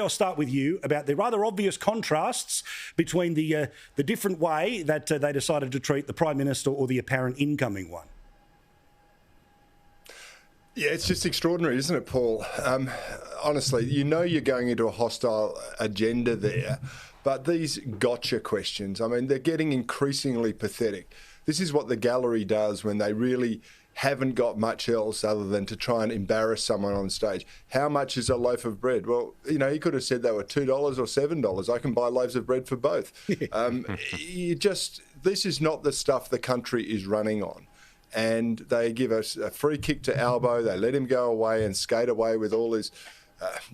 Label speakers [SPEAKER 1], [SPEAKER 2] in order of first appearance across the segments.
[SPEAKER 1] I'll start with you about the rather obvious contrasts between the different way that they decided to treat the Prime Minister or the apparent incoming one.
[SPEAKER 2] Yeah, it's just extraordinary, isn't it, Paul? Honestly, you know you're going into a hostile agenda there, but these gotcha questions, I mean, they're getting increasingly pathetic. This is what the gallery does when they really haven't got much else other than to try and embarrass someone on stage. How much is a loaf of bread? Well, you know, he could have said they were $2 or $7. I can buy loaves of bread for both. This is not the stuff the country is running on. And they give us a free kick to Albo. They let him go away and skate away with all his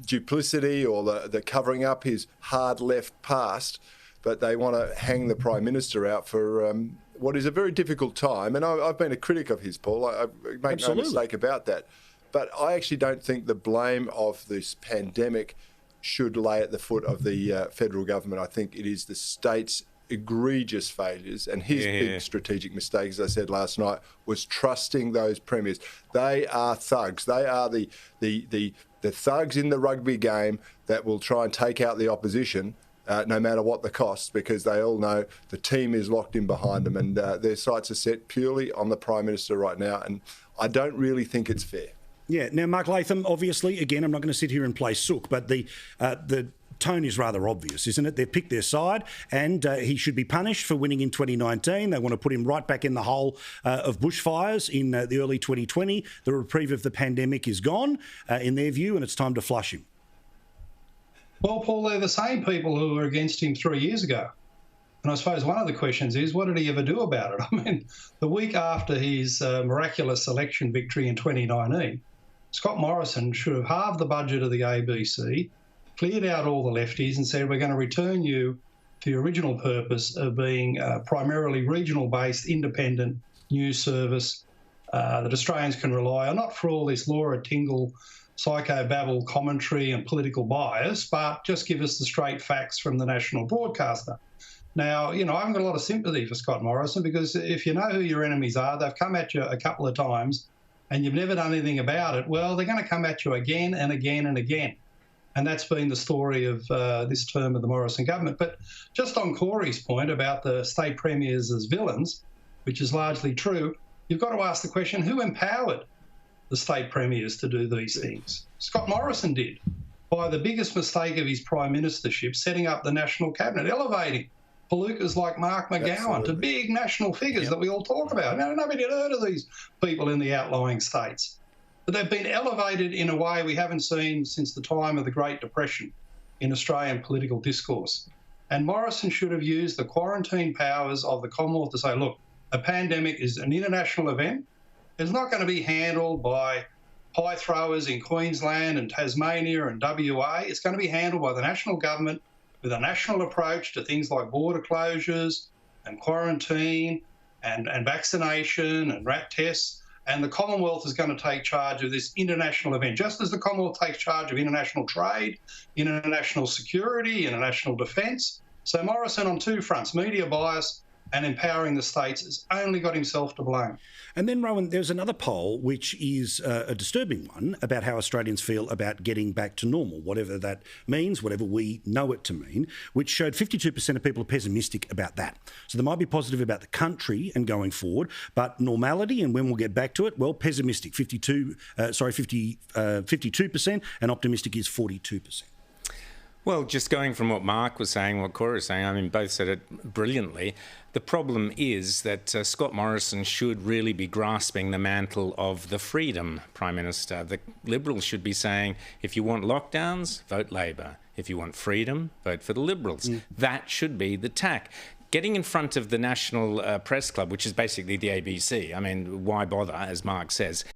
[SPEAKER 2] duplicity or the covering up his hard left past. But they want to hang the Prime Minister out for what is a very difficult time. And I've been a critic of his, Paul. I make no mistake about that. But I actually don't think the blame of this pandemic should lay at the foot of the federal government. I think it is the state's egregious failures, and his big strategic mistake, as I said last night, was trusting those premiers. They are thugs. They are the thugs in the rugby game that will try and take out the opposition no matter what the cost, because they all know the team is locked in behind them, and their sights are set purely on the Prime Minister right now, and I don't really think it's fair.
[SPEAKER 1] Yeah. Now, Mark Latham, obviously, again, I'm not going to sit here and play sook, but the tone is rather obvious, isn't it? They've picked their side, and he should be punished for winning in 2019. They want to put him right back in the hole of bushfires in the early 2020. The reprieve of the pandemic is gone, in their view, and it's time to flush him.
[SPEAKER 3] Well, Paul, they're the same people who were against him 3 years ago. And I suppose one of the questions is, what did he ever do about it? I mean, the week after his miraculous election victory in 2019, Scott Morrison should have halved the budget of the ABC, cleared out all the lefties and said, we're going to return you to your original purpose of being a primarily regional-based, independent news service that Australians can rely on, not for all this Laura Tingle psychobabble commentary and political bias, but just give us the straight facts from the national broadcaster. Now, you know, I haven't got a lot of sympathy for Scott Morrison, because if you know who your enemies are, they've come at you a couple of times and you've never done anything about it, well, they're going to come at you again and again and again. And that's been the story of this term of the Morrison government. But just on Cory's point about the state premiers as villains, which is largely true, you've got to ask the question, who empowered the state premiers to do these things? Scott Morrison did, by the biggest mistake of his prime ministership, setting up the national cabinet, elevating palookas like Mark McGowan to big national figures that we all talk about. Now, nobody had heard of these people in the outlying states. But they've been elevated in a way we haven't seen since the time of the Great Depression in Australian political discourse. And Morrison should have used the quarantine powers of the Commonwealth to say, look, a pandemic is an international event. It's not going to be handled by pie throwers in Queensland and Tasmania and WA. It's going to be handled by the national government with a national approach to things like border closures and quarantine and vaccination and rat tests. And the Commonwealth is going to take charge of this international event, just as the Commonwealth takes charge of international trade, international security, international defence. So Morrison on two fronts, media bias and empowering the states, has only got himself to blame.
[SPEAKER 1] And then, Rowan, there's another poll, which is a disturbing one, about how Australians feel about getting back to normal, whatever that means, whatever we know it to mean, which showed 52% of people are pessimistic about that. So they might be positive about the country and going forward, but normality and when we'll get back to it, well, pessimistic, 52%, and optimistic is 42%.
[SPEAKER 4] Well, just going from what Mark was saying, what Cory was saying, I mean, both said it brilliantly. The problem is that Scott Morrison should really be grasping the mantle of the freedom Prime Minister. The Liberals should be saying, if you want lockdowns, vote Labor. If you want freedom, vote for the Liberals. That should be the tack. Getting in front of the National Press Club, which is basically the ABC, I mean, why bother, as Mark says,